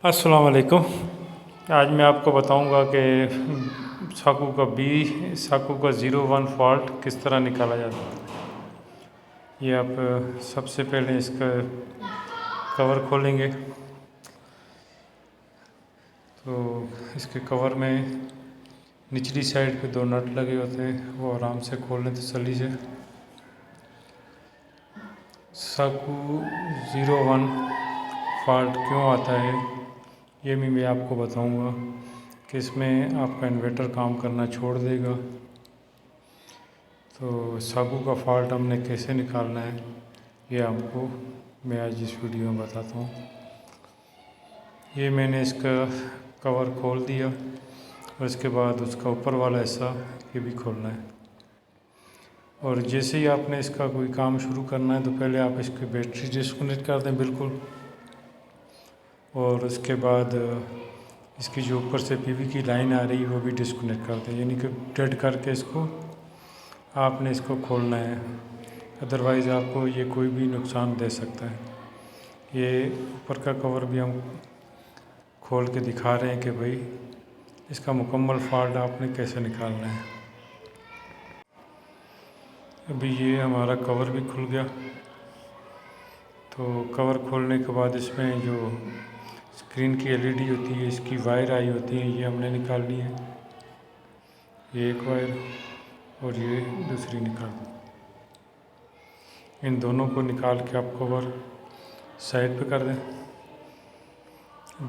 अस्सलाम वालेकुम। आज मैं आपको बताऊंगा कि साकू का 01 फॉल्ट किस तरह निकाला जाता है। ये आप सबसे पहले इसका कवर खोलेंगे तो इसके कवर में निचली साइड पे 2 नट लगे होते हैं, वो आराम से खोल लें तसल्ली से। साकू 01 फॉल्ट क्यों आता है ये भी मैं आपको बताऊंगा कि इसमें आपका इन्वर्टर काम करना छोड़ देगा। तो साकू का फॉल्ट हमने कैसे निकालना है ये आपको मैं आज इस वीडियो में बताता हूँ। ये मैंने इसका कवर खोल दिया और इसके बाद उसका ऊपर वाला हिस्सा ये भी खोलना है। और जैसे ही आपने इसका कोई काम शुरू करना है तो पहले आप इसकी बैटरी डिस्कनेक्ट कर दें बिल्कुल, और उसके बाद इसकी जो ऊपर से पीवी की लाइन आ रही है वो भी डिस्कनेक्ट कर दें, यानी कि डेड करके इसको आपने इसको खोलना है, अदरवाइज़ आपको ये कोई भी नुकसान दे सकता है। ये ऊपर का कवर भी हम खोल के दिखा रहे हैं कि भाई इसका मुकम्मल फॉल्ट आपने कैसे निकालना है। अभी ये हमारा कवर भी खुल गया। तो कवर खोलने के बाद इसमें जो स्क्रीन की एलईडी होती है, इसकी वायर आई होती है, ये हमने निकालनी है। ये एक वायर और ये दूसरी निकाल, इन दोनों को निकाल के आप कवर साइड पे कर दें।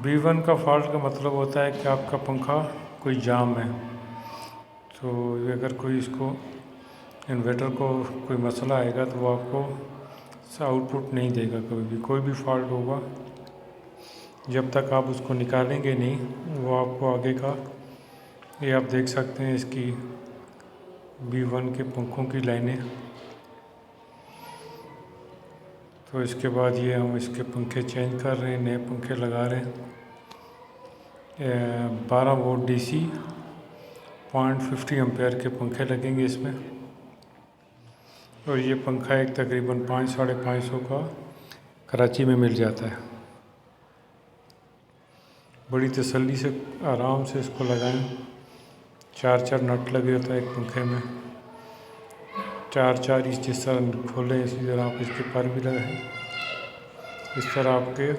B1 का फॉल्ट का मतलब होता है कि आपका पंखा कोई जाम है, तो अगर कोई इसको इन्वर्टर को कोई मसला आएगा तो वो आपको आउटपुट नहीं देगा। कभी भी कोई भी फॉल्ट होगा, जब तक आप उसको निकालेंगे नहीं वो आपको आगे का, ये आप देख सकते हैं इसकी B1 के पंखों की लाइनें। तो इसके बाद ये हम इसके पंखे चेंज कर रहे हैं, नए पंखे लगा रहे हैं। 12 वोल्ट DC 0.50 एम्पेयर के पंखे लगेंगे इसमें। और ये पंखा एक तकरीबन 500-550 का कराची में मिल जाता है। बड़ी तसल्ली से आराम से इसको लगाएं। 4 नट लगे होता है एक पंखे में, 4 इस जिस तरह खोलें इसी तरह आप इसके पर भी लगाएं। इस तरह आपके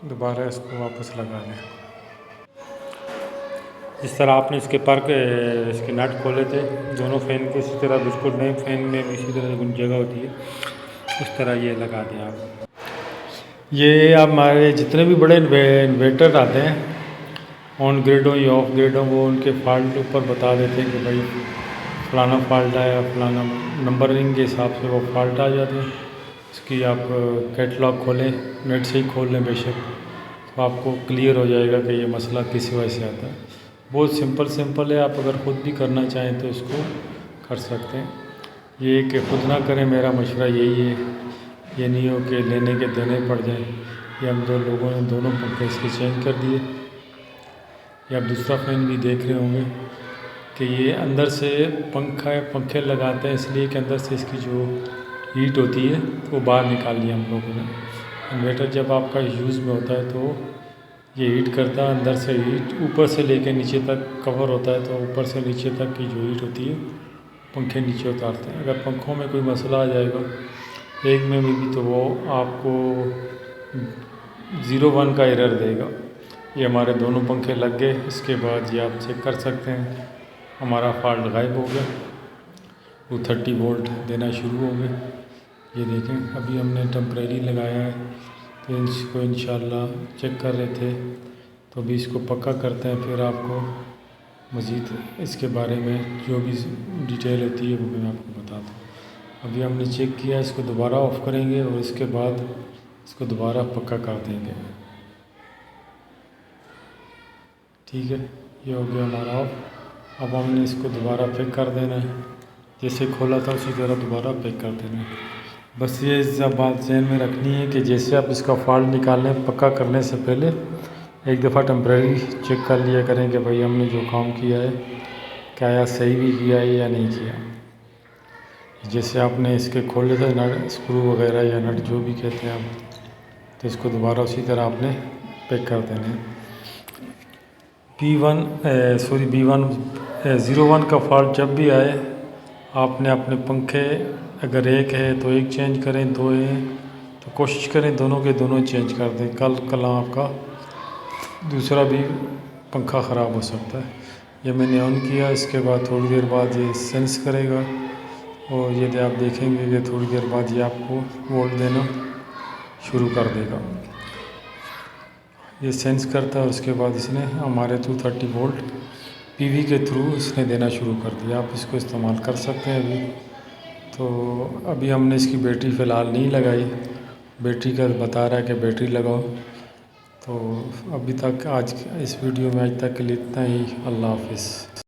दोबारा इसको वापस लगा लें। इस तरह आपने इसके पर के इसके नट खोले थे दोनों फ़ैन के, इसी तरह बिल्कुल नए फ़ैन में भी इसी तरह जगह होती है, उस तरह ये लगा दें आप। ये हमारे जितने भी बड़े इन्वर्टर आते हैं, ऑन ग्रिड हो या ऑफ ग्रिड हो, वो उनके फॉल्ट ऊपर बता देते हैं कि भाई फलाना फॉल्ट आया, फलाना नंबरिंग के हिसाब से वो फॉल्ट आ जाते हैं। इसकी आप कैटलॉग खोलें, नेट से ही खोल लें बेशक, तो आपको क्लियर हो जाएगा कि ये मसला किस वजह से आता है। बहुत सिंपल है, आप अगर ख़ुद भी करना चाहें तो इसको कर सकते हैं। ये कि खुद ना करें, मेरा मशवरा यही है। ये नहीं हो कि लेने के देने पड़ जाएं। ये हम लोगों ने दोनों पंखे इसके चेंज कर दिए। ये आप दूसरा फ़ैन भी देख रहे होंगे कि ये अंदर से पंखे लगाते हैं इसलिए कि अंदर से इसकी जो हीट होती है वो बाहर निकाल ली हम लोगों ने। इन्वर्टर जब आपका यूज़ में होता है तो ये हीट करता है, अंदर से हीट ऊपर से लेकर नीचे तक कवर होता है, तो ऊपर से नीचे तक की जो हीट होती है पंखे नीचे उतारते हैं। अगर पंखों में कोई मसला आ जाएगा एक में भी तो वो आपको 01 का एरर देगा। ये हमारे दोनों पंखे लग गए। इसके बाद ये आप चेक कर सकते हैं हमारा फॉल्ट गायब हो गया, वो 30 वोल्ट देना शुरू हो गए। ये देखें अभी हमने टेम्परेरी लगाया है, तो इसको इंशाल्लाह चेक कर रहे थे, तो अभी इसको पक्का करते हैं, फिर आपको मज़ीद इसके बारे में जो भी डिटेल होती है वो मैं आपको बताता हूँ। अभी हमने चेक किया, इसको दोबारा ऑफ़ करेंगे और इसके बाद इसको दोबारा पक्का कर देंगे। ठीक है, ये हो गया हमारा ऑफ। अब हमने इसको दोबारा पैक कर देना है, जैसे खोला था उसी तरह दोबारा पैक कर देना है। बस ये सब बात ज़हन में रखनी है कि जैसे आप इसका फॉल्ट निकालने पक्का करने से पहले एक दफ़ा टेम्परेरी चेक कर लिया करें कि भाई हमने जो काम किया है क्या या सही भी किया है या नहीं किया। जैसे आपने इसके खोले थे नट, स्क्रू वगैरह या नट जो भी कहते हैं आप, तो इसको दोबारा उसी तरह आपने पैक कर देने। B1 01 का फॉल्ट जब भी आए, आपने अपने पंखे अगर एक है तो एक चेंज करें, दो है तो कोशिश करें दोनों के दोनों चेंज कर दें। कल आपका दूसरा भी पंखा ख़राब हो सकता है। ये मैंने ऑन किया, इसके बाद थोड़ी देर बाद ये सेंस करेगा और यदि आप देखेंगे कि थोड़ी देर बाद ये आपको वोल्ट देना शुरू कर देगा। ये सेंस करता है, उसके बाद इसने हमारे 230 वोल्ट पीवी के थ्रू इसने देना शुरू कर दिया। आप इसको इस्तेमाल कर सकते हैं अभी। तो अभी हमने इसकी बैटरी फ़िलहाल नहीं लगाई, बैटरी का बता रहा है कि बैटरी लगाओ। तो अभी तक आज इस वीडियो में आज तक के लिए इतना ही। अल्लाह हाफिज़।